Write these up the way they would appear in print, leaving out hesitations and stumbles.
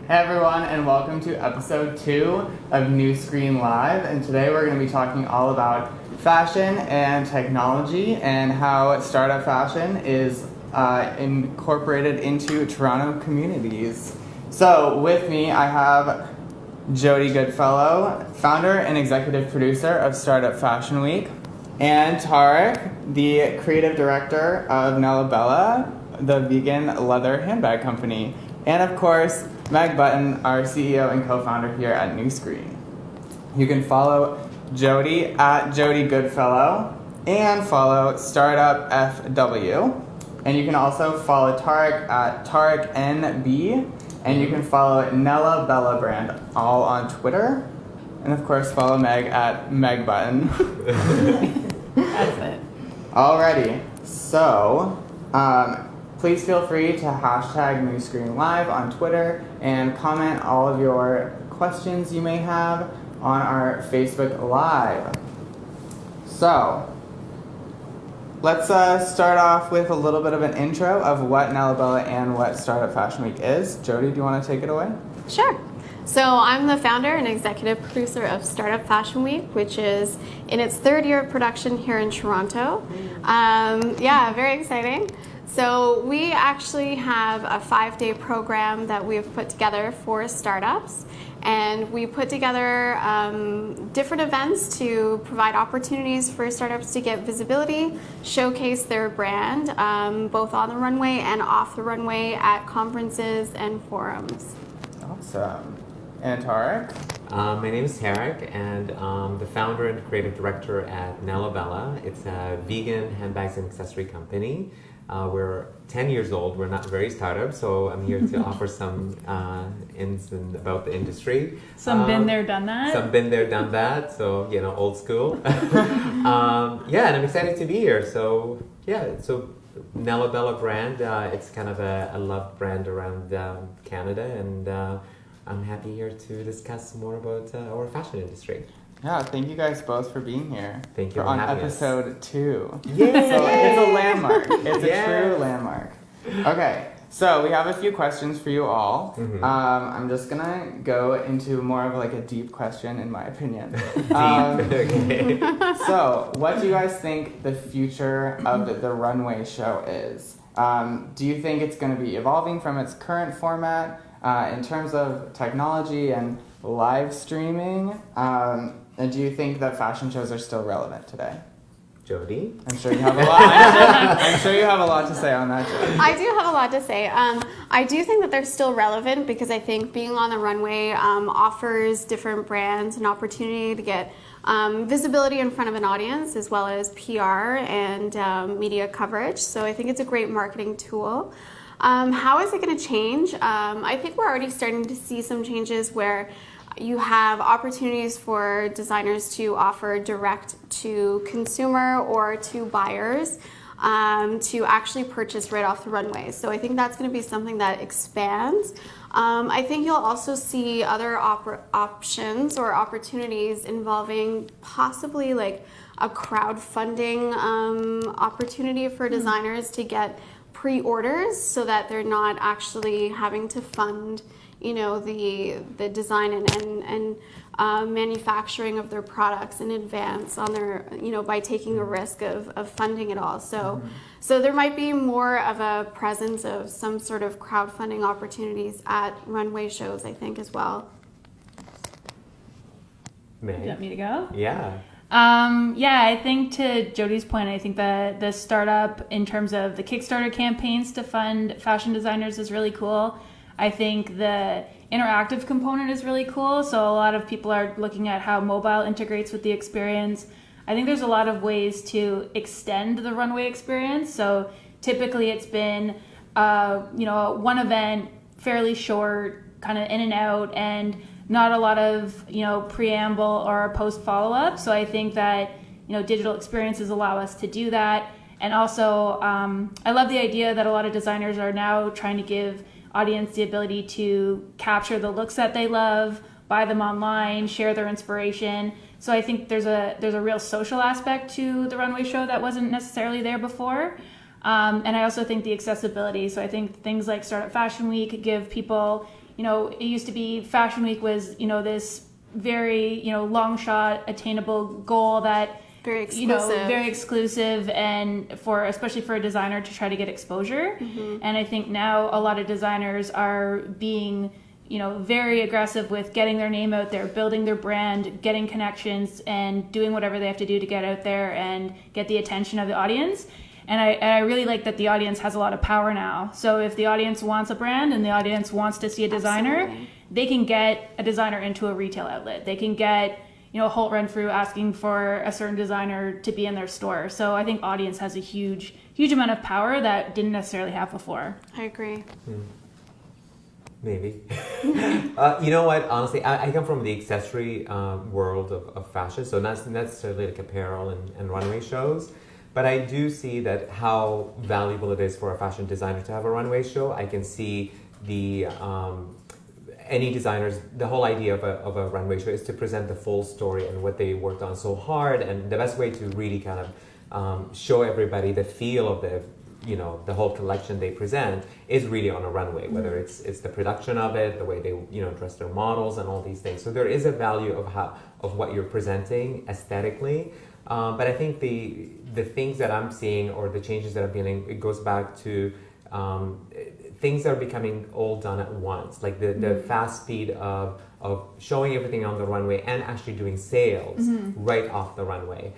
Hey everyone, and welcome to episode 2 of Nuscreen Live. And today we're going to be talking all about fashion and technology and how startup fashion is incorporated into Toronto communities. So with me, I have Jodi Goodfellow, founder and executive producer of Startup Fashion Week, and Tarek, the creative director of Nella, the vegan leather handbag company. And of course, Meg Button, our CEO and co-founder here at Nuscreen. You can follow Jodi at Jodi Goodfellow and follow Startup FW. And you can also follow Tarek at Tarek NB. And you can follow Nella Bella brand all on Twitter. And of course, follow Meg at Meg Button. That's it. Alrighty, so please feel free to hashtag Nuscreen Live on Twitter and comment all of your questions you may have on our Facebook Live. So, let's start off with a little bit of an intro of what Nella and what Startup Fashion Week is. Jodi, do you want to take it away? Sure. So I'm the founder and executive producer of Startup Fashion Week, which is in its third year of production here in Toronto. Very exciting. So we actually have a 5-day program that we've put together for startups, and we put together different events to provide opportunities for startups to get visibility, showcase their brand, both on the runway and off the runway at conferences and forums. Awesome. And Tarek? My name is Tarek, and I'm the founder and creative director at Nella. It's a vegan handbags and accessory company. We're 10 years old. We're not very startup, so I'm here to offer some ins and about the industry. Some been there, done that. Some been there, done that. So old school. And I'm excited to be here. So Nella brand. It's kind of a loved brand around Canada, and I'm happy here to discuss more about our fashion industry. Yeah, thank you guys both for being here. Thank you for on having episode us. 2. Yay! So it's a landmark. It's Yeah. a true landmark. Okay, so we have a few questions for you all. Mm-hmm. I'm just gonna go into more of like a deep question, in my opinion. Okay. So, what do you guys think the future of the runway show is? Do you think it's going to be evolving from its current format in terms of technology and live streaming? And do you think that fashion shows are still relevant today? Jodi? I'm sure you have a lot. I'm sure you have a lot to say on that, Jodi. I do have a lot to say. I do think that they're still relevant because I think being on the runway offers different brands an opportunity to get visibility in front of an audience, as well as PR and media coverage. So I think it's a great marketing tool. How is it going to change? I think we're already starting to see some changes where you have opportunities for designers to offer direct to consumer or to buyers to actually purchase right off the runway. So I think that's going to be something that expands. I think you'll also see other options or opportunities involving possibly like a crowdfunding opportunity for designers to get pre-orders so that they're not actually having to fund the design and manufacturing of their products in advance on their by taking a risk of funding it all. So there might be more of a presence of some sort of crowdfunding opportunities at runway shows, I think, as well. May. You want me to go? Yeah. I think to Jodi's point, I think that the startup in terms of the Kickstarter campaigns to fund fashion designers is really cool. I think the interactive component is really cool. So a lot of people are looking at how mobile integrates with the experience. I think there's a lot of ways to extend the runway experience. So typically it's been, one event, fairly short, kind of in and out, and not a lot of, preamble or post follow-up. So I think that, digital experiences allow us to do that. And also, I love the idea that a lot of designers are now trying to give audience the ability to capture the looks that they love, buy them online, share their inspiration. So I think there's a real social aspect to the runway show that wasn't necessarily there before. And I also think the accessibility. So I think things like Startup Fashion Week give people, it used to be Fashion Week was, this very, long shot, attainable goal that, very exclusive. very exclusive, and especially for a designer to try to get exposure. And I think now a lot of designers are being, very aggressive with getting their name out there, building their brand, getting connections, and doing whatever they have to do to get out there and get the attention of the audience. And I really like that the audience has a lot of power now. So if the audience wants a brand and the audience wants to see a designer, Absolutely. they can get a designer into a retail outlet. They can get, Holt Renfrew asking for a certain designer to be in their store. So I think audience has a huge amount of power that didn't necessarily have before. I agree. Maybe. You know what? Honestly, I come from the accessory world of fashion, so not necessarily like apparel and runway shows. But I do see that how valuable it is for a fashion designer to have a runway show. I can see the any designers, the whole idea of a runway show is to present the full story and what they worked on so hard, and the best way to really kind of show everybody the feel of the whole collection they present is really on a runway, whether it's the production of it, the way they dress their models and all these things. So there is a value of what you're presenting aesthetically. But I think the things that I'm seeing, or the changes that I'm feeling, it goes back to things that are becoming all done at once, like the fast speed of showing everything on the runway and actually doing sales right off the runway.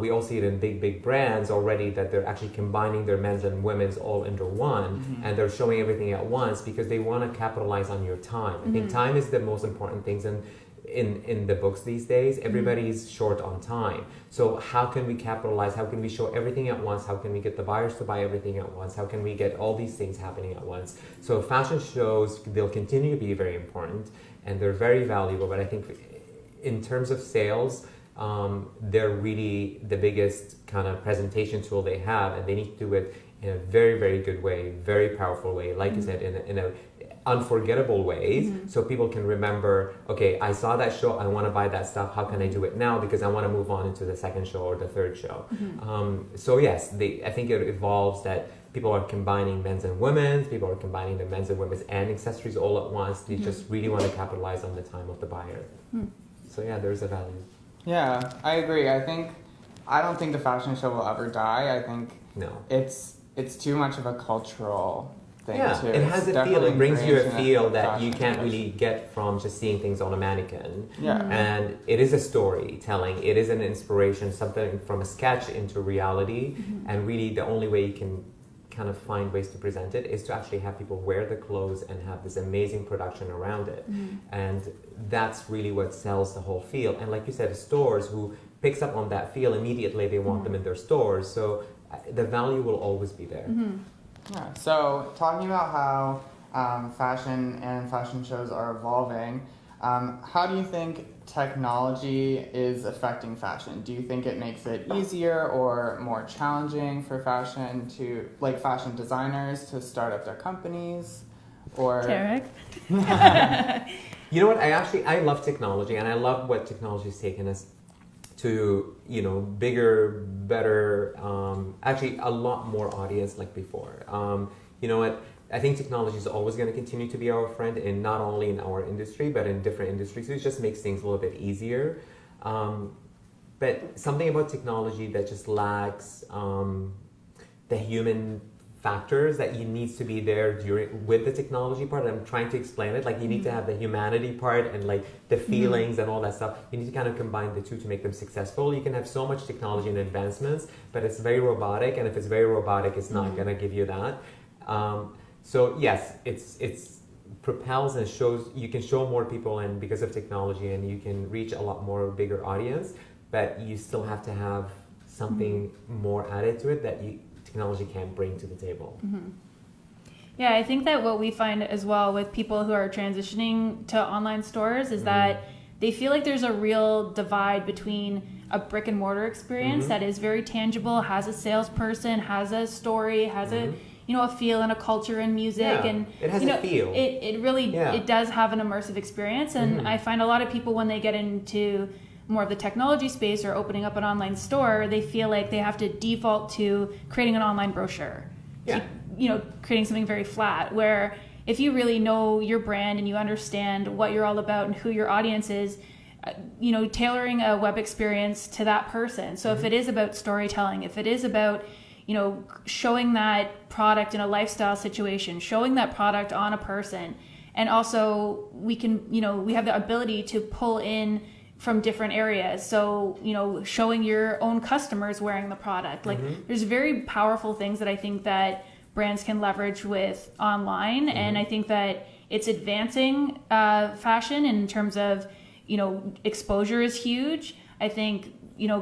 We all see it in big brands already, that they're actually combining their men's and women's all into one, and they're showing everything at once because they want to capitalize on your time. I think time is the most important things, and in the books these days, everybody's short on time. So how can we capitalize? How can we show everything at once? How can we get the buyers to buy everything at once? How can we get all these things happening at once? So fashion shows, they'll continue to be very important, and they're very valuable. But I think in terms of sales, they're really the biggest kind of presentation tool they have, and they need to do it in a very, very good way, very powerful way, like you said, in a unforgettable ways, so people can remember, okay, I saw that show, I want to buy that stuff, how can I do it now, because I want to move on into the second show or the third show. So yes, I think it evolves that people are combining men's and women's, people are combining the men's and women's and accessories all at once. They just really want to capitalize on the time of the buyer. So yeah, there's a value. Yeah, I agree. I don't think the fashion show will ever die. I think it's too much of a cultural thing too. It has It's a feel. It brings you a ingrained in feel the that you fashion can't industry. really get from just seeing things on a mannequin. Yeah. And it is a storytelling. It is an inspiration, something from a sketch into reality. And really, the only way you can kind of find ways to present it is to actually have people wear the clothes and have this amazing production around it. And that's really what sells the whole feel. And like you said, stores who picks up on that feel immediately, they want them in their stores. So the value will always be there. Yeah. So talking about how fashion and fashion shows are evolving, how do you think technology is affecting fashion? Do you think it makes it easier or more challenging for fashion designers to start up their companies? Or Tarek? You know what? I love technology, and I love what technology's taken us to, bigger, better, actually a lot more audience like before. You know what? I think technology is always going to continue to be our friend, and not only in our industry, but in different industries. It just makes things a little bit easier. But something about technology that just lacks the human factors that you needs to be there with the technology part. I'm trying to explain it. Like, you need to have the humanity part and like the feelings and all that stuff. You need to kind of combine the two to make them successful. You can have so much technology and advancements, but it's very robotic, and if it's very robotic, it's not going to give you that. So yes, it's propels and shows, you can show more people, and because of technology, and you can reach a lot more bigger audience, but you still have to have something more added to it that technology can't bring to the table. Yeah, I think that what we find as well with people who are transitioning to online stores is that they feel like there's a real divide between a brick and mortar experience that is very tangible, has a salesperson, has a story, has a feel and a culture and music, and it has a feel. It really it does have an immersive experience, and I find a lot of people, when they get into more of the technology space or opening up an online store, they feel like they have to default to creating an online brochure. Creating something very flat, where if you really know your brand and you understand what you're all about and who your audience is, tailoring a web experience to that person. So if it is about storytelling, if it is about, showing that product in a lifestyle situation, showing that product on a person, and also we can, we have the ability to pull in from different areas. So, showing your own customers wearing the product. Like there's very powerful things that I think that brands can leverage with online. And I think that it's advancing fashion in terms of, exposure is huge. I think,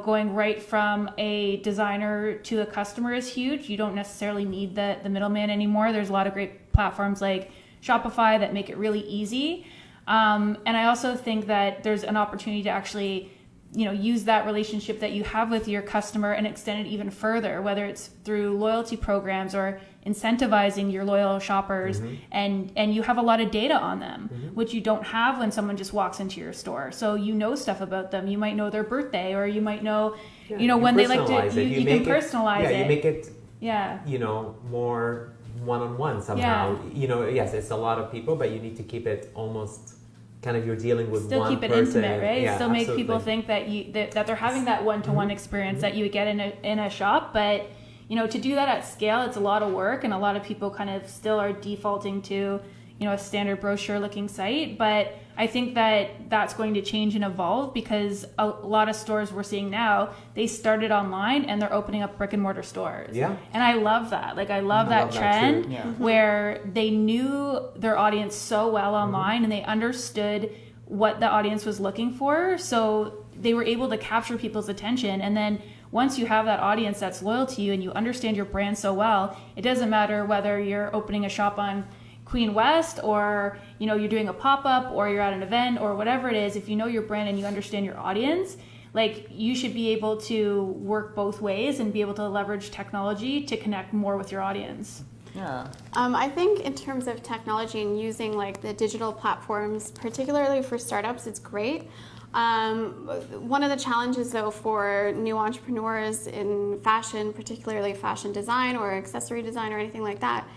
going right from a designer to a customer is huge. You don't necessarily need the middleman anymore. There's a lot of great platforms like Shopify that make it really easy. And I also think that there's an opportunity to actually, use that relationship that you have with your customer and extend it even further, whether it's through loyalty programs or incentivizing your loyal shoppers, and you have a lot of data on them, which you don't have when someone just walks into your store. So stuff about them. You might know their birthday, or you might know, when they like to. You can personalize it. Yeah, you make it. More one-on-one somehow. Yeah. Yes, it's a lot of people, but you need to keep it almost kind of you're dealing with still one keep it person. Intimate, right? Yeah, still make people think that that they're having that one-to-one experience that you would get in a shop, but to do that at scale, it's a lot of work, and a lot of people kind of still are defaulting to a standard brochure looking site. But I think that that's going to change and evolve, because a lot of stores we're seeing now, they started online and they're opening up brick and mortar stores. Yeah. And I love that. Like I love that trend where they knew their audience so well online and they understood what the audience was looking for. So they were able to capture people's attention. And then once you have that audience that's loyal to you and you understand your brand so well, it doesn't matter whether you're opening a shop on Queen West, or you're doing a pop-up, or you're at an event, or whatever it is. If you know your brand and you understand your audience, like you should be able to work both ways and be able to leverage technology to connect more with your audience. Yeah. I think in terms of technology and using like the digital platforms, particularly for startups, it's great. One of the challenges though for new entrepreneurs in fashion, particularly fashion design or accessory design or anything like that,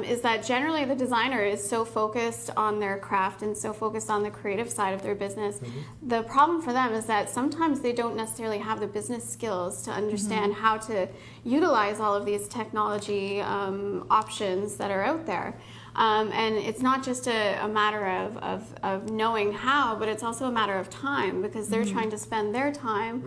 is that generally the designer is so focused on their craft and so focused on the creative side of their business. The problem for them is that sometimes they don't necessarily have the business skills to understand how to utilize all of these technology options that are out there. And it's not just a matter of knowing how, but it's also a matter of time, because they're trying to spend their time,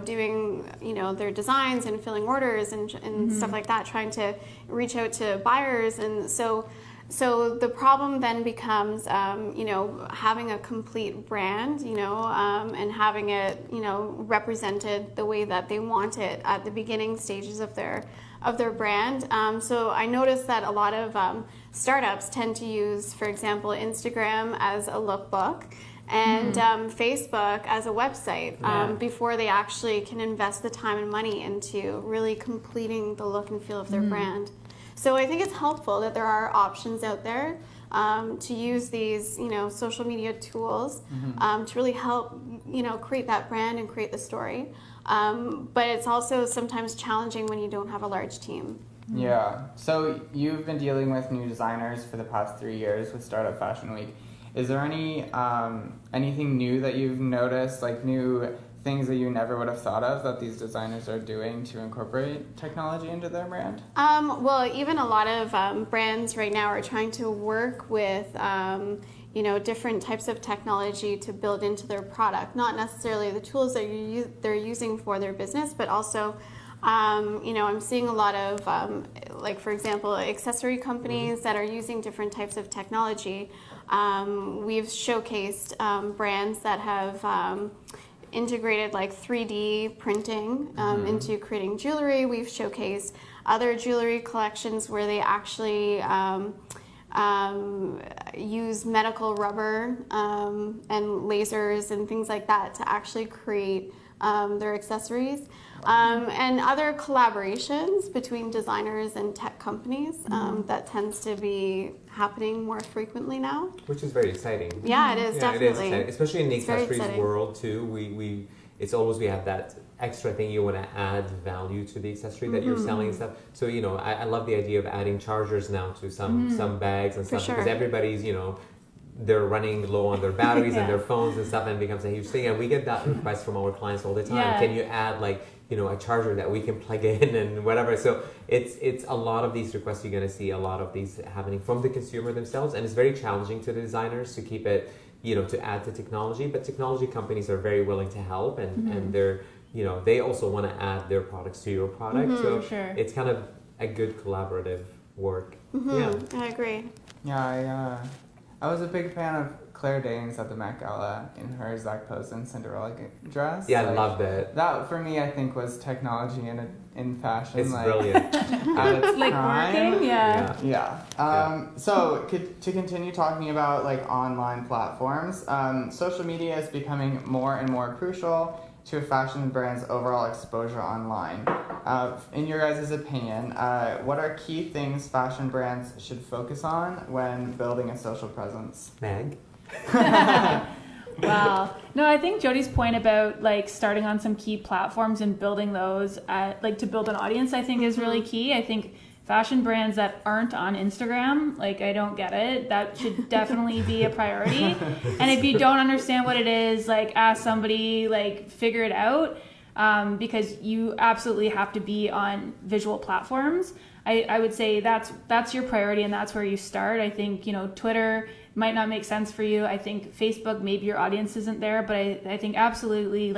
doing, their designs and filling orders and stuff like that, trying to reach out to buyers. And so the problem then becomes, having a complete brand, and having it, represented the way that they want it at the beginning stages of their brand. So I noticed that a lot of startups tend to use, for example, Instagram as a lookbook and Facebook as a website before they actually can invest the time and money into really completing the look and feel of their brand. So I think it's helpful that there are options out there to use these, social media tools to really help, create that brand and create the story. But it's also sometimes challenging when you don't have a large team. Yeah. So you've been dealing with new designers for the past 3 years with Startup Fashion Week. Is there anything new that you've noticed, like new things that you never would have thought of that these designers are doing to incorporate technology into their brand? Well, even a lot of brands right now are trying to work with different types of technology to build into their product. Not necessarily the tools that they're using for their business, but also, I'm seeing a lot of, like for example, accessory companies that are using different types of technology. We've showcased brands that have integrated like 3D printing into creating jewelry. We've showcased other jewelry collections where they actually use medical rubber and lasers and things like that to actually create their accessories. And other collaborations between designers and tech companies that tends to be happening more frequently now. Which is very exciting. Yeah, it is, definitely. It is exciting. Especially in the It's very accessories exciting. world too. We it's always we have that extra thing you want to add value to the accessory that you're selling and stuff. So I love the idea of adding chargers now to some bags and stuff because everybody's they're running low on their batteries and their phones and stuff, and it becomes a huge thing. And we get that request from our clients all the time. Yeah. Can you add a charger that we can plug in and whatever? So it's a lot of these requests. You're going to see a lot of these happening from the consumer themselves, and it's very challenging to the designers to keep it, to add to technology. But technology companies are very willing to help, and they're, they also want to add their products to your product. So it's kind of a good collaborative work. Yeah, I agree. Yeah, I was a big fan of Claire Danes at the Met Gala in her Zac Posen Cinderella dress. Yeah, I loved it. That for me, I think, was technology in fashion. It's brilliant. At its prime. Working, Yeah. So to continue talking about online platforms, social media is becoming more and more crucial to a fashion brand's overall exposure online. In your guys' opinion, what are key things fashion brands should focus on when building a social presence? Meg? Wow. No, I think Jodi's point about starting on some key platforms and building those to build an audience, I think is really key. I think fashion brands that aren't on Instagram, I don't get it. That should definitely be a priority. And if you don't understand what it is, ask somebody, figure it out, because you absolutely have to be on visual platforms. I would say that's your priority, and that's where you start. I think, Twitter might not make sense for you. I think Facebook, maybe your audience isn't there, but I think absolutely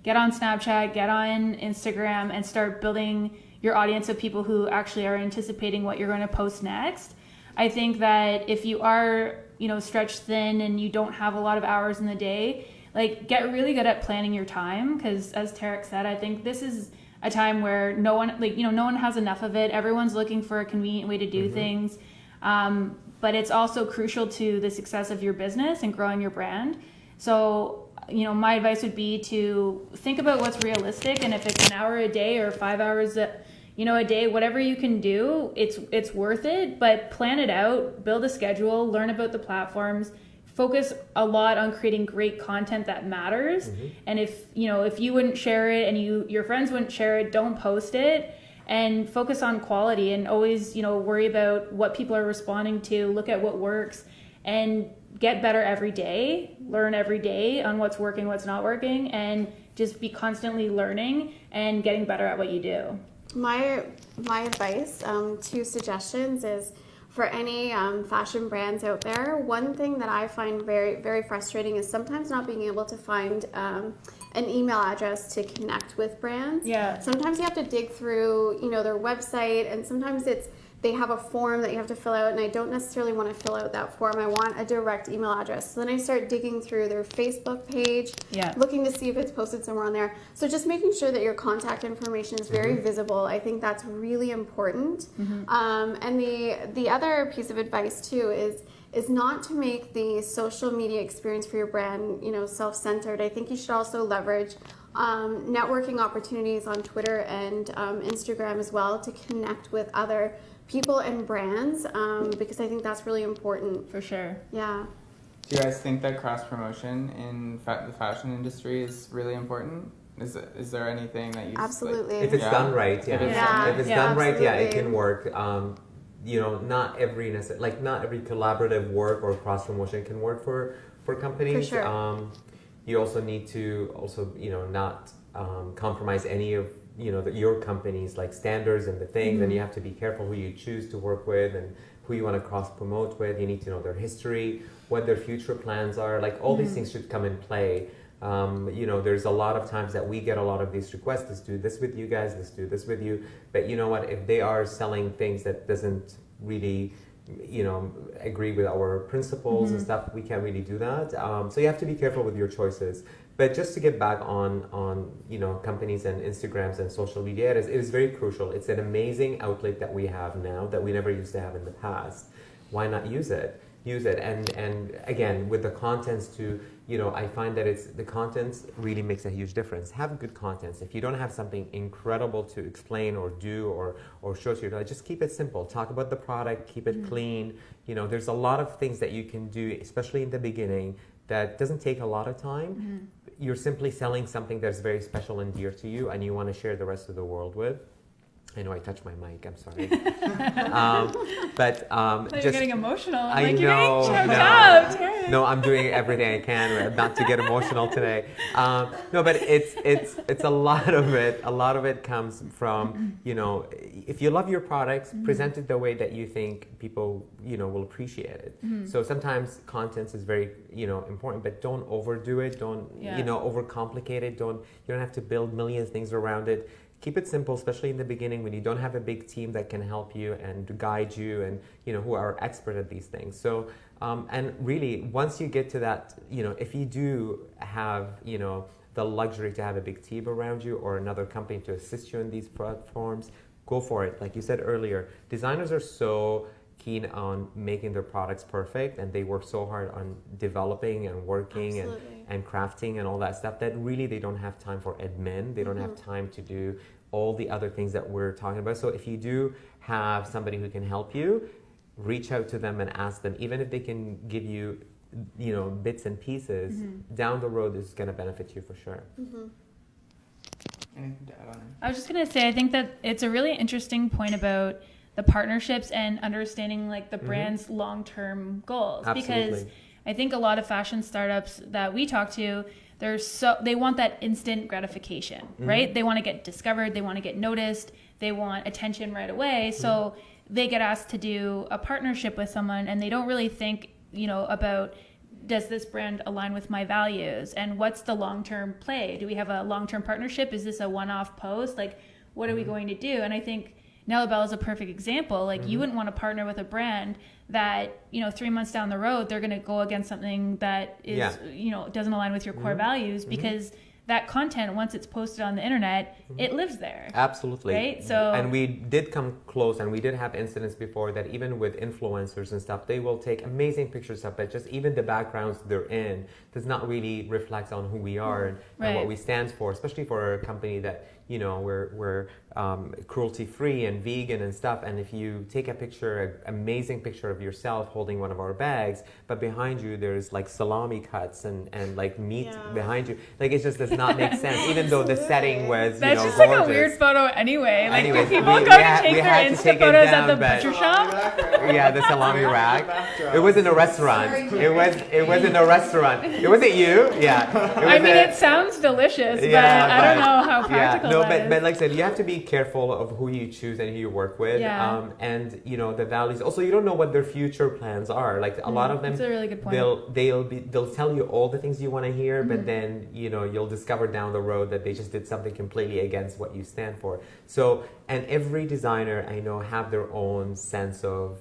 get on Snapchat, get on Instagram, and start building your audience of people who actually are anticipating what you're going to post next. I think that if you are, stretched thin and you don't have a lot of hours in the day, get really good at planning your time, because as Tarek said, I think this is a time where no one has enough of it. Everyone's looking for a convenient way to do things. But it's also crucial to the success of your business and growing your brand. So, my advice would be to think about what's realistic, and if it's an hour a day or 5 hours a day, whatever you can do, it's worth it. But plan it out, build a schedule, learn about the platforms, focus a lot on creating great content that matters. And if you wouldn't share it and your friends wouldn't share it, don't post it. And focus on quality, and always, worry about what people are responding to, look at what works, and get better every day, learn every day on what's working, what's not working, and just be constantly learning and getting better at what you do. My advice, 2 suggestions is for any fashion brands out there, one thing that I find very, very frustrating is sometimes not being able to find an email address to connect with brands. Yeah. Sometimes you have to dig through, their website, and sometimes they have a form that you have to fill out, and I don't necessarily want to fill out that form. I want a direct email address. So then I start digging through their Facebook page, looking to see if it's posted somewhere on there. So just making sure that your contact information is very visible. I think that's really important. And the other piece of advice too is not to make the social media experience for your brand, self-centered. I think you should also leverage networking opportunities on Twitter and Instagram as well to connect with other people and brands, because I think that's really important. For sure. Yeah. Do you guys think that cross promotion in the fashion industry is really important? Is there anything that you absolutely if it's done right? If it's done right, it can work. Not every collaborative work or cross promotion can work for companies. For sure. You also need to not compromise any of your company's standards and the things, and you have to be careful who you choose to work with and who you want to cross promote with. You need to know their history, what their future plans are. All these things should come in play. There's a lot of times that we get a lot of these requests. Let's do this with you guys. Let's do this with you. But you know what? If they are selling things that doesn't really agree with our principles and stuff, we can't really do that. So you have to be careful with your choices. But just to get back on companies and Instagrams and social media, it is very crucial. It's an amazing outlet that we have now that we never used to have in the past. Why not use it? And again, with the contents too, I find that the contents really makes a huge difference. Have good contents. If you don't have something incredible to explain or do or show to your, just keep it simple. Talk about the product, keep it clean. There's a lot of things that you can do, especially in the beginning, that doesn't take a lot of time. you're simply selling something that's very special and dear to you, and you want to share the rest of the world with. I know I touched my mic. I'm sorry. You're getting emotional. I like, know. You're getting choked up. Tarek. No, I'm doing everything I can not to get emotional today. No, but it's a lot of it. A lot of it comes from, you know, if you love your products, present it the way that you think people, you know, will appreciate it. So sometimes content is very, you know, important, but don't overdo it. Don't, you know, overcomplicate it. You don't have to build millions of things around it. Keep it simple, especially in the beginning when you don't have a big team that can help you and guide you and, you know, who are expert at these things. So, and really, once you get to that, you know, if you do have, you know, the luxury to have a big team around you or another company to assist you in these platforms, go for it. Like you said earlier, designers are so keen on making their products perfect, and they work so hard on developing and working and crafting and all that stuff that really they don't have time for admin. They don't have time to do all the other things that we're talking about. So if you do have somebody who can help you, reach out to them and ask them, even if they can give you, you know, bits and pieces, down the road is going to benefit you for sure. Anything to add on? I was just going to say, I think that it's a really interesting point about the partnerships and understanding like the brand's long-term goals. Absolutely. Because I think a lot of fashion startups that we talk to, they want that instant gratification, right? They want to get discovered, they want to get noticed, they want attention right away. So they get asked to do a partnership with someone, and they don't really think, you know, about, does this brand align with my values, and what's the long-term play? Do we have a long-term partnership? Is this a one-off post? Like, what are we going to do? And I think Nella is a perfect example. Like, you wouldn't want to partner with a brand that, you know, 3 months down the road, they're going to go against something that is, you know, doesn't align with your core values, because that content, once it's posted on the internet, it lives there. Absolutely. Right? So, and we did come close, and we did have incidents before that even with influencers and stuff, they will take amazing pictures of it, just even the backgrounds they're in does not really reflect on who we are and what we stand for, especially for a company that, you know, we're cruelty-free and vegan and stuff. And if you take a picture, an amazing picture of yourself holding one of our bags, but behind you there's like salami cuts and like meat behind you, like it just does not make sense. Even though the setting was, that's you know, just gorgeous. like a weird photo anyway. Like, Anyways, people we go to had- take we their had to Insta take it photos down, at the but- butcher shop. Yeah, the salami rack. It was in a restaurant. It was in a restaurant. It wasn't you. Yeah. I mean, it sounds delicious, but I don't know how practical no, that is. but like I said, you have to be careful of who you choose and who you work with. Yeah. And you know the values. Also, you don't know what their future plans are. Like a lot of them, That's a really good point. they'll tell you all the things you want to hear, but then you know you'll discover down the road that they just did something completely against what you stand for. So, and every designer I know have their own sense of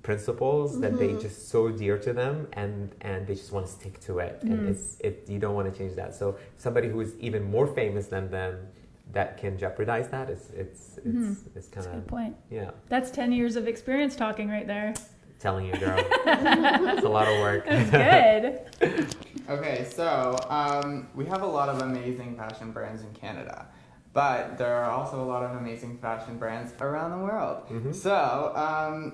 principles that they just so dear to them, and they just want to stick to it, and you don't want to change that. So somebody who is even more famous than them that can jeopardize that, it's kind of good point. Yeah, That's 10 years of experience talking right there. telling you, girl. It's a lot of work. That's good. Okay, so we have a lot of amazing fashion brands in Canada, but there are also a lot of amazing fashion brands around the world. So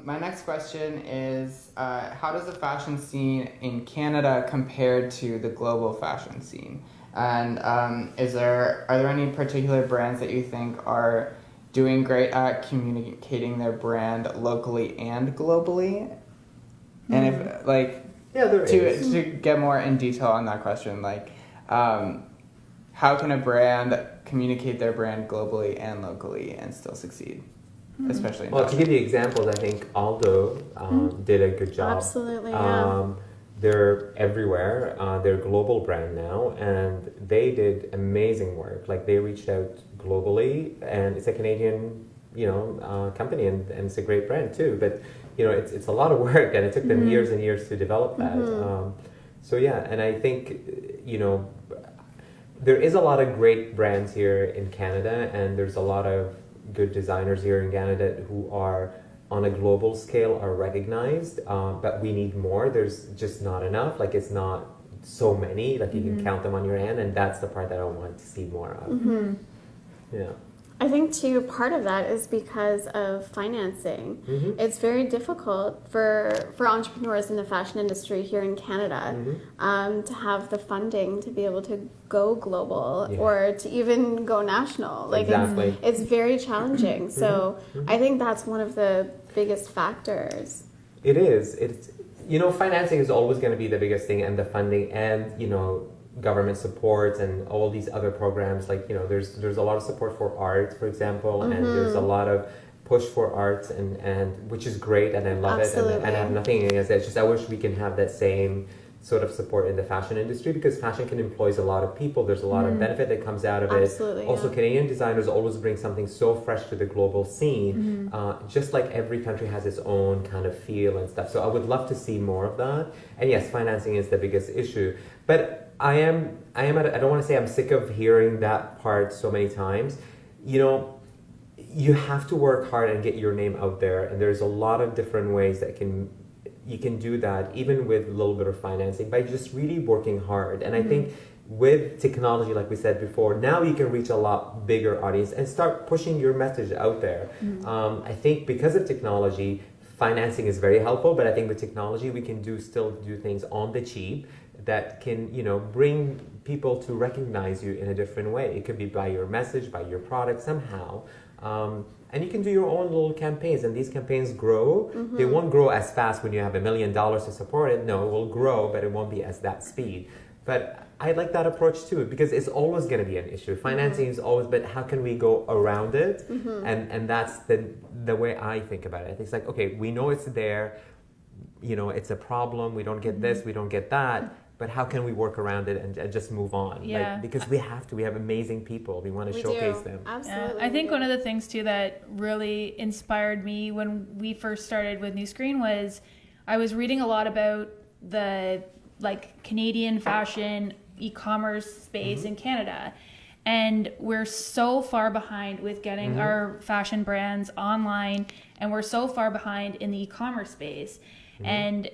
my next question is, how does the fashion scene in Canada compare to the global fashion scene? And are there any particular brands that you think are doing great at communicating their brand locally and globally? And if to get more in detail on that question, like how can a brand communicate their brand globally and locally and still succeed, especially in Well, to fashion? give you examples, I think Aldo did a good job. Absolutely, They're everywhere. They're a global brand now, and they did amazing work. Like they reached out globally, and it's a Canadian, company, and it's a great brand too. But it's a lot of work, and it took them years and years to develop that. And I think there is a lot of great brands here in Canada, and there's a lot of good designers here in Canada who are on a global scale are recognized, but we need more. There's just not enough. Like it's not so many. Like you can count them on your hand, and that's the part that I want to see more of. Yeah. I think too, part of that is because of financing. It's very difficult for entrepreneurs in the fashion industry here in Canada to have the funding to be able to go global or to even go national. Like it's very challenging. So I think that's one of the biggest factors. It is. It's, you know, financing is always going to be the biggest thing, and the funding, and, you know, government support and all these other programs. Like, you know, there's a lot of support for art, for example, and there's a lot of push for arts, and which is great, and I love it, and I have nothing against it. It's just I wish we can have that same sort of support in the fashion industry, because fashion can employ a lot of people. There's a lot of benefit that comes out of it. Also, Canadian designers always bring something so fresh to the global scene, just like every country has its own kind of feel and stuff. So I would love to see more of that. And yes, financing is the biggest issue. But I don't want to say I'm sick of hearing that part so many times. You know, you have to work hard and get your name out there, and there's a lot of different ways that you can do that, even with a little bit of financing, by just really working hard. And I think with technology, like we said before, now you can reach a lot bigger audience and start pushing your message out there. I think because of technology, financing is very helpful, but I think with technology we can still do things on the cheap that can, you know, bring people to recognize you in a different way. It could be by your message, by your product somehow. And you can do your own little campaigns, and these campaigns grow. They won't grow as fast when you have $1 million to support it. No, it will grow, but it won't be at that speed. But I like that approach too, because it's always going to be an issue. Financing is always, but how can we go around it? And that's the way I think about it. It's like, okay, we know it's there. You know, it's a problem. We don't get this, we don't get that. But how can we work around it and just move on? Yeah. Like, because we have to. We have amazing people. We want to showcase them. Absolutely. I think one of the things too that really inspired me when we first started with Nuscreen was I was reading a lot about the Canadian fashion e-commerce space in Canada. And we're so far behind with getting our fashion brands online, and we're so far behind in the e-commerce space. And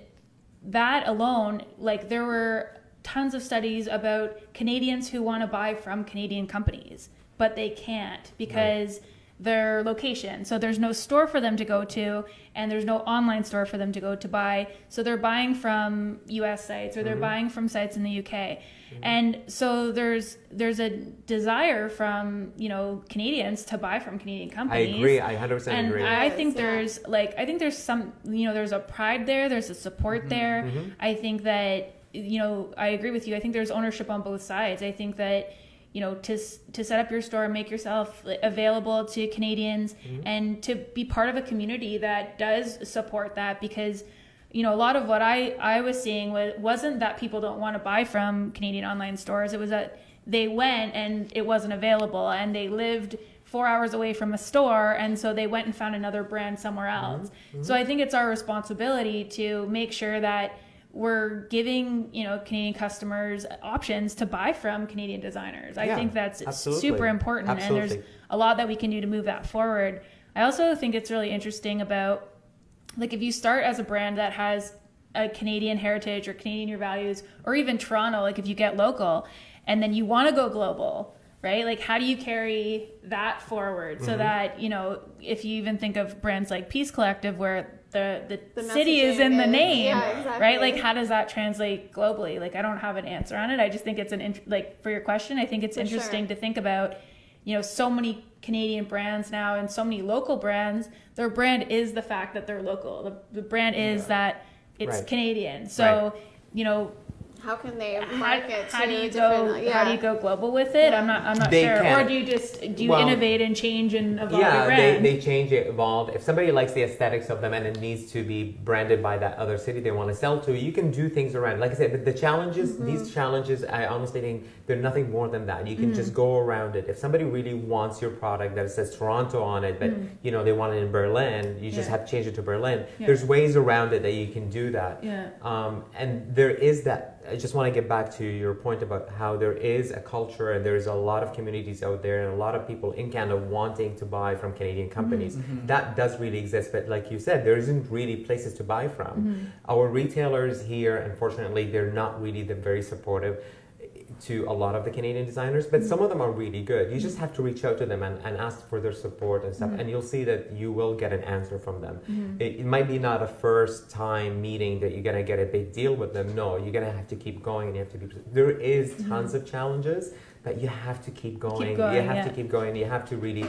that alone, like, there were tons of studies about Canadians who want to buy from Canadian companies, but they can't because their location. So there's no store for them to go to, and there's no online store for them to go to buy. So they're buying from US sites, or they're buying from sites in the UK. And so there's a desire from, you know, Canadians to buy from Canadian companies. I agree. I 100% agree. And I think there's some, you know, there's a pride there, there's a support there. I think that, you know, I agree with you. I think there's ownership on both sides. I think that, you know, to set up your store and make yourself available to Canadians and to be part of a community that does support that, because, you know, a lot of what I was seeing wasn't that people don't want to buy from Canadian online stores. It was that they went and it wasn't available, and they lived 4 hours away from a store, and so they went and found another brand somewhere else. So I think it's our responsibility to make sure that we're giving, you know, Canadian customers options to buy from Canadian designers. I think that's super important, and there's a lot that we can do to move that forward. I also think it's really interesting about, like, if you start as a brand that has a Canadian heritage or Canadian your values, or even Toronto, like if you get local and then you want to go global, right? Like, how do you carry that forward so that, you know, if you even think of brands like Peace Collective, where the city is in the name, right? Like, how does that translate globally? Like, I don't have an answer on it. I just think it's for your question, I think it's interesting to think about, you know, so many Canadian brands now and so many local brands, their brand is the fact that they're local. The brand is that it's Canadian. So, you know, how can they market how do you go global with it? I'm not sure. Can. Or do you innovate and change and evolve your brand? They change it, evolve. If somebody likes the aesthetics of them and it needs to be branded by that other city they want to sell to, you can do things around. Like I said, the challenges, these challenges, I honestly think they're nothing more than that. You can just go around it. If somebody really wants your product that says Toronto on it, but you know, they want it in Berlin, you just have to change it to Berlin. There's ways around it that you can do that. And there is that. I just want to get back to your point about how there is a culture and there's a lot of communities out there and a lot of people in Canada wanting to buy from Canadian companies. That does really exist, but like you said, there isn't really places to buy from. Our retailers here, unfortunately, they're not really very supportive. to a lot of the Canadian designers, but some of them are really good. You just have to reach out to them and ask for their support and stuff, and you'll see that you will get an answer from them. It might be not a first time meeting that you're gonna get a big deal with them. No, you're gonna have to keep going, and you have to be. There is tons of challenges, but you have to keep going. You have to keep going. You have to really,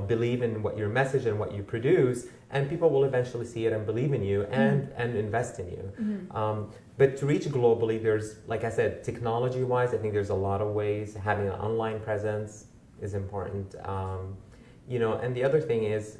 believe in what your message and what you produce, and people will eventually see it and believe in you and invest in you. But to reach globally, there's, like I said, technology-wise, I think there's a lot of ways. Having an online presence is important. And the other thing is,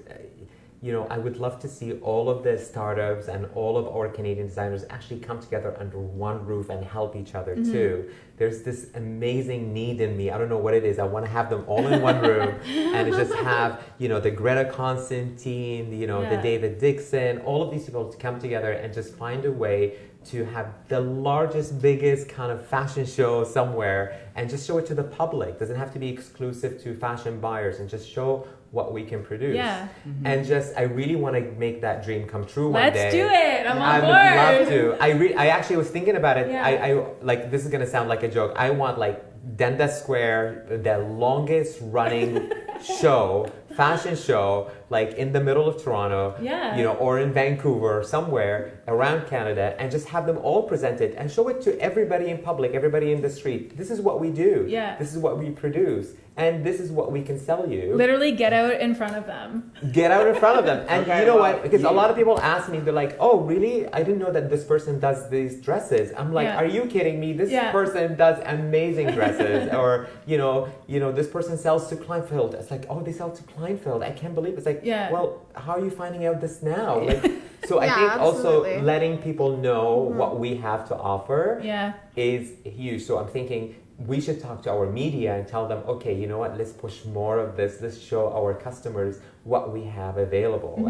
I would love to see all of the startups and all of our Canadian designers actually come together under one roof and help each other too. There's this amazing need in me. I don't know what it is. I want to have them all in one room and just have, the Greta Constantine, the David Dixon, all of these people to come together and just find a way to have the largest, biggest kind of fashion show somewhere and just show it to the public. Doesn't have to be exclusive to fashion buyers, and just show what we can produce. Yeah. And I really want to make that dream come true one day. Let's do it. I'm on board. I would love to. I actually was thinking about it. Yeah. I like, this is going to sound like a joke. I want Dundas Square, the longest running fashion show, in the middle of Toronto, or in Vancouver, or somewhere around Canada, and just have them all presented and show it to everybody in public, everybody in the street. This is what we do. Yeah. This is what we produce. And this is what we can sell you. Literally get out in front of them. Get out in front of them. And you know what? Because a lot of people ask me, they're like, oh, really? I didn't know that this person does these dresses. I'm like, are you kidding me? This person does amazing dresses. Or, this person sells to Kleinfeld. It's like, oh, they sell to Kleinfeld. I can't believe it. It's like, well, how are you finding out this now? So I think also letting people know what we have to offer is huge. So I'm thinking, we should talk to our media and tell them, okay, you know what, let's push more of this. Let's show our customers what we have available.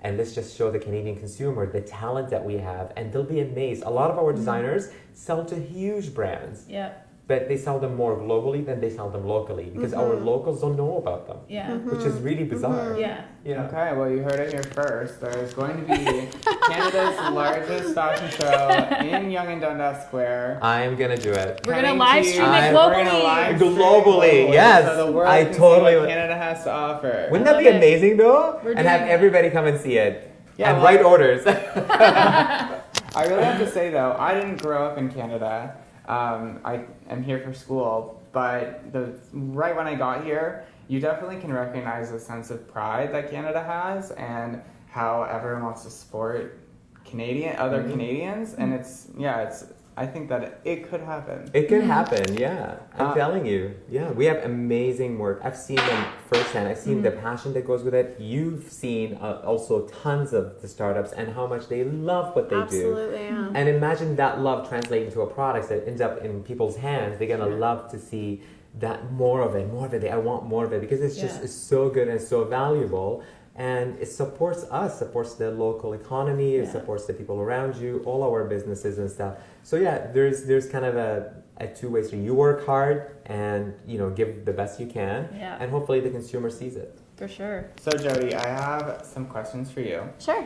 And let's just show the Canadian consumer the talent that we have. And they'll be amazed. A lot of our designers sell to huge brands. Yeah. But they sell them more globally than they sell them locally, because our locals don't know about them. Yeah. Which is really bizarre. Yeah. Okay, well, you heard it here first. There's going to be Canada's largest fashion show in Yonge and Dundas Square. I am going to do it. We're going to live stream it globally. Globally, yes. So the world I can totally see what Canada has to offer. Wouldn't that be amazing, though? We're And have doing it. everybody come and see it. Yeah, and well, write orders. I really have to say, though, I didn't grow up in Canada. I am here for school, but right when I got here, you definitely can recognize a sense of pride that Canada has, and how everyone wants to support other Canadians, and I think that it could happen. It can happen, yeah. I'm telling you. Yeah, we have amazing work. I've seen them firsthand. I've seen the passion that goes with it. You've seen also tons of the startups and how much they love what they do. Absolutely, yeah. And imagine that love translating into a product that ends up in people's hands. They're going to love to see that more of it. I want more of it, because it's so good and so valuable. And it supports us, supports the local economy, it supports the people around you, all our businesses and stuff. So there's kind of a two-way street. You work hard and give the best you can, and hopefully the consumer sees it. For sure. So Jodi, I have some questions for you. Sure.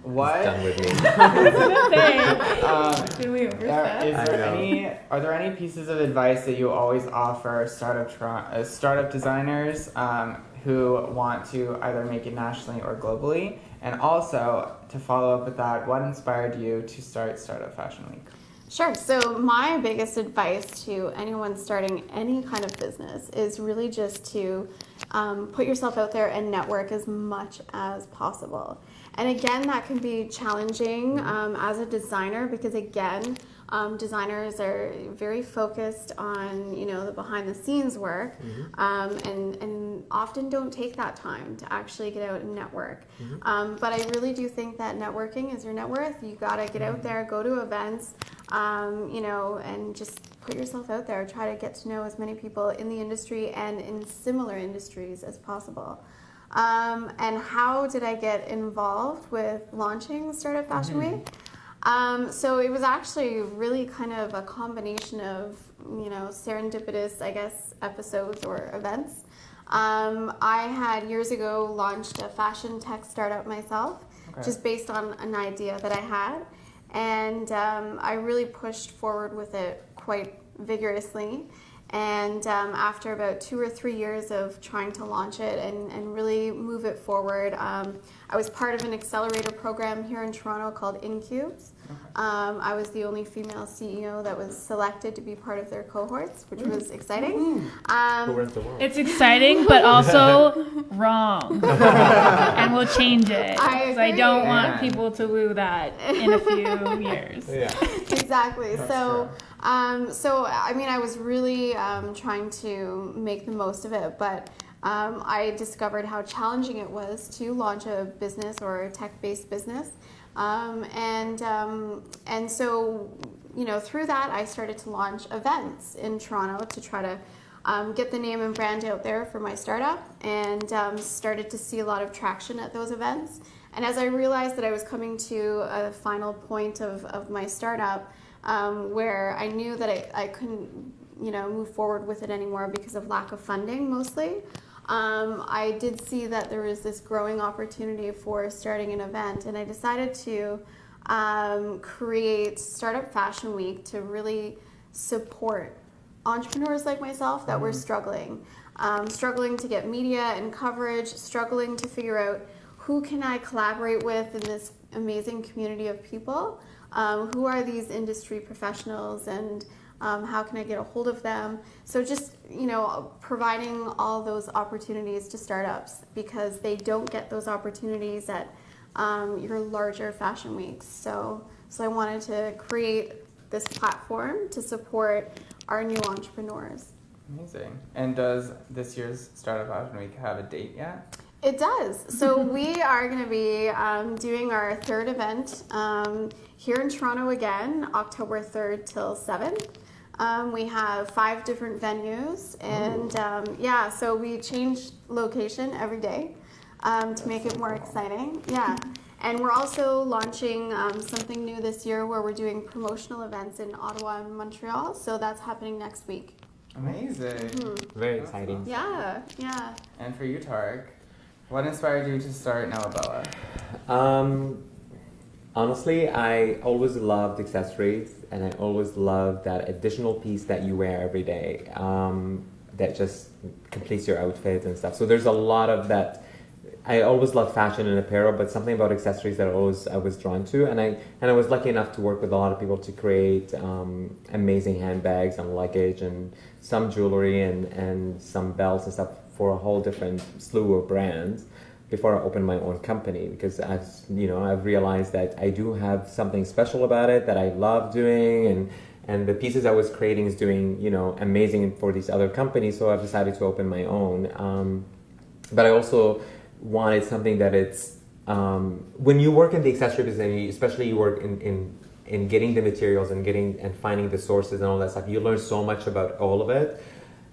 What? It's done with me. Did we overstep? Are there any pieces of advice that you always offer startup designers who want to either make it nationally or globally? And also, to follow up with that, what inspired you to start Startup Fashion Week? Sure. So my biggest advice to anyone starting any kind of business is really just to put yourself out there and network as much as possible. And again, that can be challenging as a designer, because again, designers are very focused on the behind the scenes work, and often don't take that time to actually get out and network. But I really do think that networking is your net worth. You gotta get out there, go to events, and just put yourself out there. Try to get to know as many people in the industry and in similar industries as possible. And how did I get involved with launching Startup Fashion Week? So it was actually really kind of a combination of, serendipitous, I guess, episodes or events. I had years ago launched a fashion tech startup myself, just based on an idea that I had. And I really pushed forward with it quite vigorously. And after about 2 or 3 years of trying to launch it and really move it forward, I was part of an accelerator program here in Toronto called InCubes. I was the only female CEO that was selected to be part of their cohorts, which was exciting. Who runs the world? It's exciting, but also wrong. And we'll change it. I don't want people to woo that in a few years. Yeah. Exactly. That's So, true. so I mean, I was really trying to make the most of it, but I discovered how challenging it was to launch a business or a tech-based business, and so, you know, through that, I started to launch events in Toronto to try to get the name and brand out there for my startup, and started to see a lot of traction at those events. And as I realized that I was coming to a final point of my startup, where I knew that I couldn't, you know, move forward with it anymore because of lack of funding mostly, I did see that there was this growing opportunity for starting an event, and I decided to create Startup Fashion Week to really support entrepreneurs like myself that were struggling to get media and coverage, struggling to figure out who can I collaborate with in this amazing community of people, who are these industry professionals, and how can I get a hold of them? So just, you know, providing all those opportunities to startups, because they don't get those opportunities at your larger fashion weeks. So I wanted to create this platform to support our new entrepreneurs. Amazing. And does this year's Startup Fashion Week have a date yet? It does. So we are going to be doing our third event here in Toronto again, October 3rd till 7th. We have 5 different venues, and yeah, so we change location every day to make it more exciting. Yeah. And we're also launching something new this year where we're doing promotional events in Ottawa and Montreal. So that's happening next week. Amazing. Very exciting. Yeah, yeah. And for you, Tarek, what inspired you to start Nella? Honestly, I always loved accessories, and I always loved that additional piece that you wear every day that just completes your outfit and stuff. So there's a lot of that. I always loved fashion and apparel, but something about accessories that I was drawn to, and I was lucky enough to work with a lot of people to create amazing handbags and luggage and some jewelry and some belts and stuff for a whole different slew of brands before I opened my own company, because I've realized that I do have something special about it that I love doing, and the pieces I was creating is doing, you know, amazing for these other companies, so I've decided to open my own. But I also wanted something that it's, when you work in the accessory business, especially you work in getting the materials and finding the sources and all that stuff, you learn so much about all of it.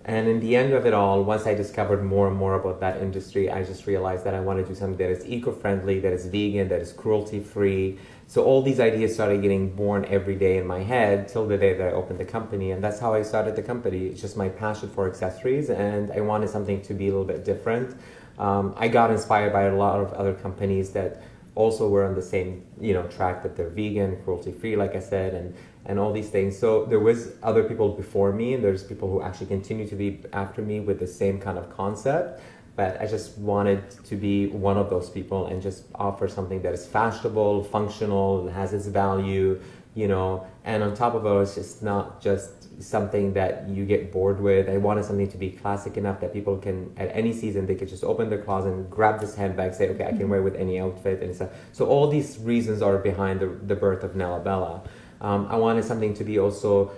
And in the end of it all, once I discovered more and more about that industry, I just realized that I want to do something that is eco-friendly, that is vegan, that is cruelty-free. So all these ideas started getting born every day in my head till the day that I opened the company. And that's how I started the company. It's just my passion for accessories, and I wanted something to be a little bit different. I got inspired by a lot of other companies that also were on the same, you know, track, that they're vegan, cruelty-free, like I said, and all these things. So there was other people before me, and there's people who actually continue to be after me with the same kind of concept. But I just wanted to be one of those people and just offer something that is fashionable, functional, has its value, you know, and on top of it, it's just not just something that you get bored with. I wanted something to be classic enough that people can, at any season, they could just open their closet and grab this handbag, say, okay, I can wear it with any outfit and stuff. So all these reasons are behind the birth of Nella Bella. I wanted something to be also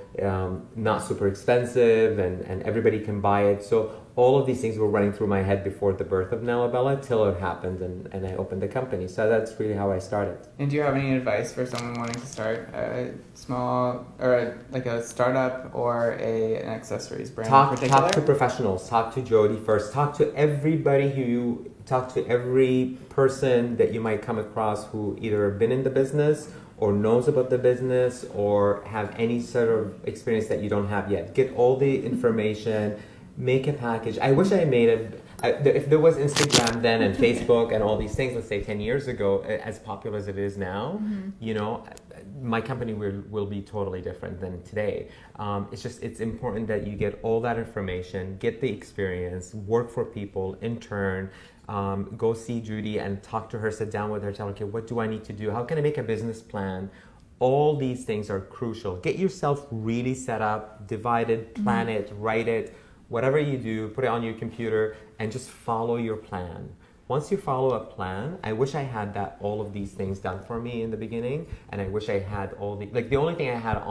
not super expensive, and everybody can buy it. So all of these things were running through my head before the birth of Nella Bella till it happened, and I opened the company. So that's really how I started. And do you have any advice for someone wanting to start a small, or like a startup or an accessories brand in particular? Talk to professionals. Talk to Jodi first. Talk to everybody talk to every person that you might come across who either have been in the business or knows about the business or have any sort of experience that you don't have yet. Get all the information, make a package. I wish I made If there was Instagram then and Facebook and all these things, let's say 10 years ago, as popular as it is now, you know, my company will be totally different than today. It's important that you get all that information, get the experience, work for people, intern, go see Jodi and talk to her, sit down with her, tell her, okay, what do I need to do? How can I make a business plan? All these things are crucial. Get yourself really set up, divide it, plan it, write it, whatever you do, put it on your computer and just follow your plan. Once you follow a plan, I wish I had all of these things done for me in the beginning, and I wish I had the only thing I had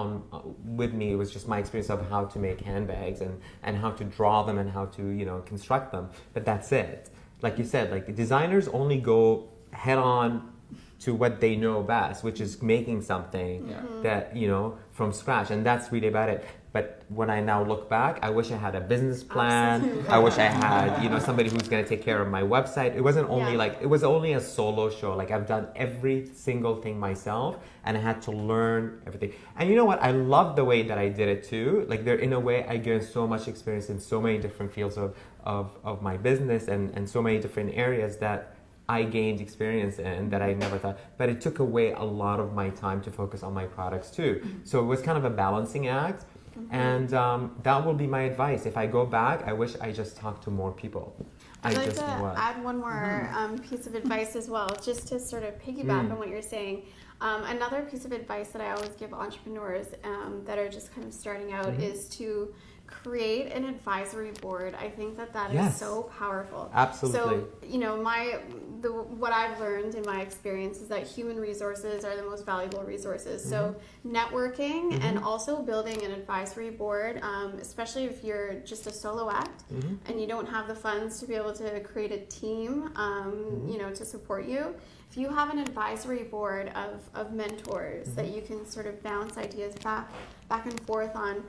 with me was just my experience of how to make handbags and how to draw them and how to, you know, construct them, but that's it. Like you said, like the designers only go head on to what they know best, which is making something that, you know, from scratch, and that's really about it. But when I now look back, I wish I had a business plan. Absolutely. I wish I had, you know, somebody who's going to take care of my website. It wasn't only it was only a solo show. Like I've done every single thing myself, and I had to learn everything. And you know what? I love the way that I did it too. Like in a way, I gained so much experience in so many different fields of my business and so many different areas that I gained experience in that I never thought. But it took away a lot of my time to focus on my products too. So it was kind of a balancing act. And that will be my advice. If I go back, I wish I just talked to more people. I'd like to add one more piece of advice as well, just to sort of piggyback on what you're saying. Another piece of advice that I always give entrepreneurs that are just kind of starting out is to create an advisory board. I think that is so powerful. Absolutely. So, you know, what I've learned in my experience is that human resources are the most valuable resources. So networking and also building an advisory board, especially if you're just a solo act and you don't have the funds to be able to create a team, you know, to support you. If you have an advisory board of mentors that you can sort of bounce ideas back and forth on,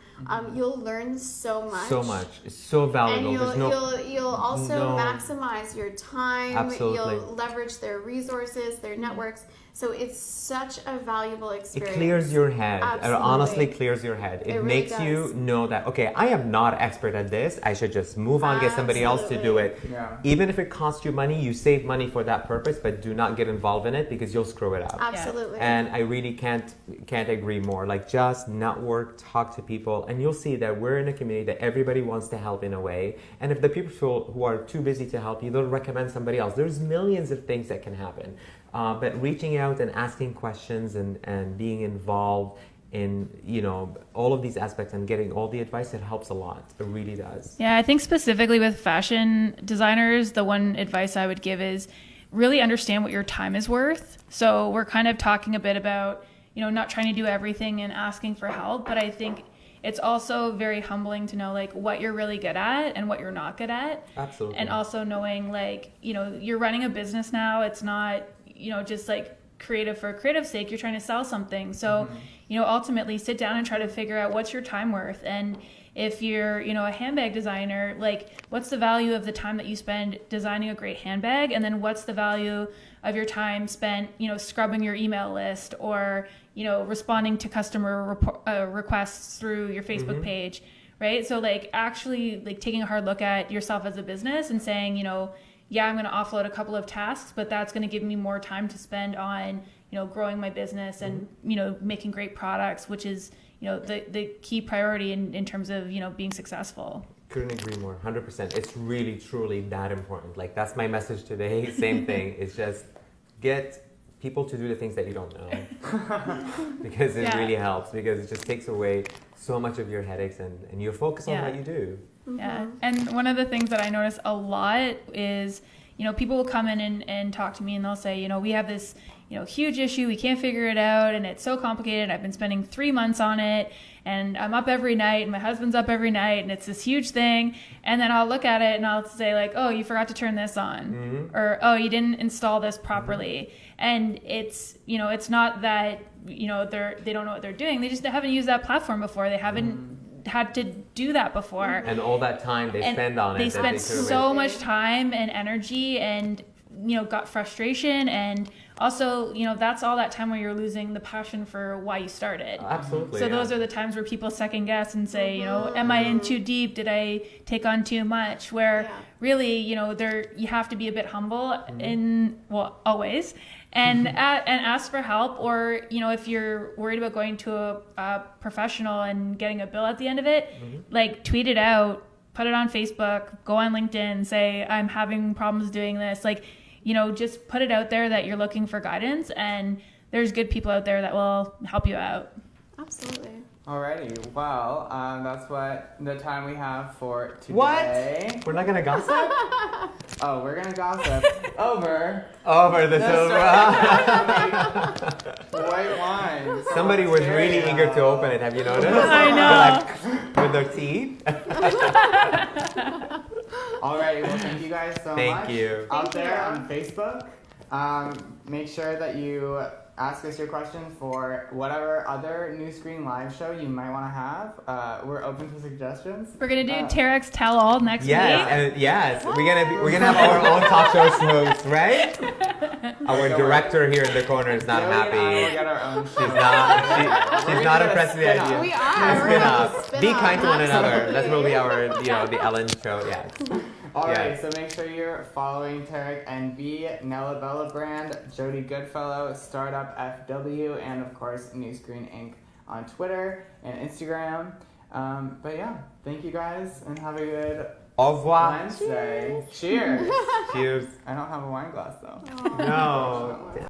you'll learn so much. So much. It's so valuable. And you'll also maximize your time. Absolutely. You'll leverage their resources, their networks. So it's such a valuable experience. It clears your head. Absolutely. It honestly clears your head. It really makes does. you know that, okay, I am not expert at this. I should just move on, get somebody else to do it. Yeah. Even if it costs you money, you save money for that purpose, but do not get involved in it because you'll screw it up. Absolutely. And I really can't agree more. Like, just network, talk to people, and you'll see that we're in a community that everybody wants to help in a way. And if the people who are too busy to help you, they'll recommend somebody else. There's millions of things that can happen. But reaching out and asking questions and being involved in, you know, all of these aspects and getting all the advice, it helps a lot. It really does. Yeah, I think specifically with fashion designers, the one advice I would give is really understand what your time is worth. So we're kind of talking a bit about, you know, not trying to do everything and asking for help, but I think it's also very humbling to know like what you're really good at and what you're not good at. Absolutely. And also knowing like, you know, you're running a business now. It's not, you know, just like creative for creative sake. You're trying to sell something. So, you know, ultimately sit down and try to figure out what's your time worth. And if you're, you know, a handbag designer, like what's the value of the time that you spend designing a great handbag? And then what's the value of your time spent, you know, scrubbing your email list or, you know, responding to customer requests through your Facebook page, right? So like actually like taking a hard look at yourself as a business and saying, you know, yeah, I'm going to offload a couple of tasks, but that's going to give me more time to spend on, you know, growing my business and, you know, making great products, which is, you know, the key priority in terms of, you know, being successful. Couldn't agree more. 100%. It's really, truly that important. Like, that's my message today. Same thing. It's just get people to do the things that you don't know because it really helps, because it just takes away so much of your headaches and you focus on what you do. Yeah. And one of the things that I notice a lot is, you know, people will come in and talk to me and they'll say, you know, we have this, you know, huge issue. We can't figure it out. And it's so complicated. I've been spending 3 months on it and I'm up every night and my husband's up every night and it's this huge thing. And then I'll look at it and I'll say like, oh, you forgot to turn this on or, oh, you didn't install this properly. And it's, you know, it's not that, you know, they don't know what they're doing. They just haven't used that platform before. They haven't had to do that before. And all that time they spend on it. They spent so much time and energy and, you know, got frustration and also, that's all that time where you're losing the passion for why you started. Absolutely. So yeah. those are the times where people second guess and say, am I in too deep? Did I take on too much? Where really, you have to be a bit humble always. And ask for help, or if you're worried about going to a professional and getting a bill at the end of it, like tweet it out, put it on Facebook, go on LinkedIn, say I'm having problems doing this. Like, just put it out there that you're looking for guidance, and there's good people out there that will help you out. Absolutely. Alrighty, well, that's what the time we have for today. What? We're not gonna gossip? Oh, we're gonna gossip over the silver. white wine. Somebody was really eager to open it. Have you noticed? I know. With their teeth. Alrighty, well, thank you guys so much. Thank you. Out there on Facebook, make sure that you ask us your questions for whatever other Nuscreen live show you might want to have. We're open to suggestions. We're gonna do Tarek's tell-all next week. Yes. We're gonna have our own talk show host, right? Our director here in the corner is not Jodi happy. and I will get our own show. She's not impressed with the idea. We are. Spin-off. Be kind to one another. That's will be our, the Ellen show. Yes. Alright, so make sure you're following Tarek NB, Nella Bella Brand, Jodi Goodfellow, Startup FW, and of course Nuscreen Inc. on Twitter and Instagram. But yeah, thank you guys and have a good Au revoir. Wednesday. Cheers. Cheers. I don't have a wine glass though. No.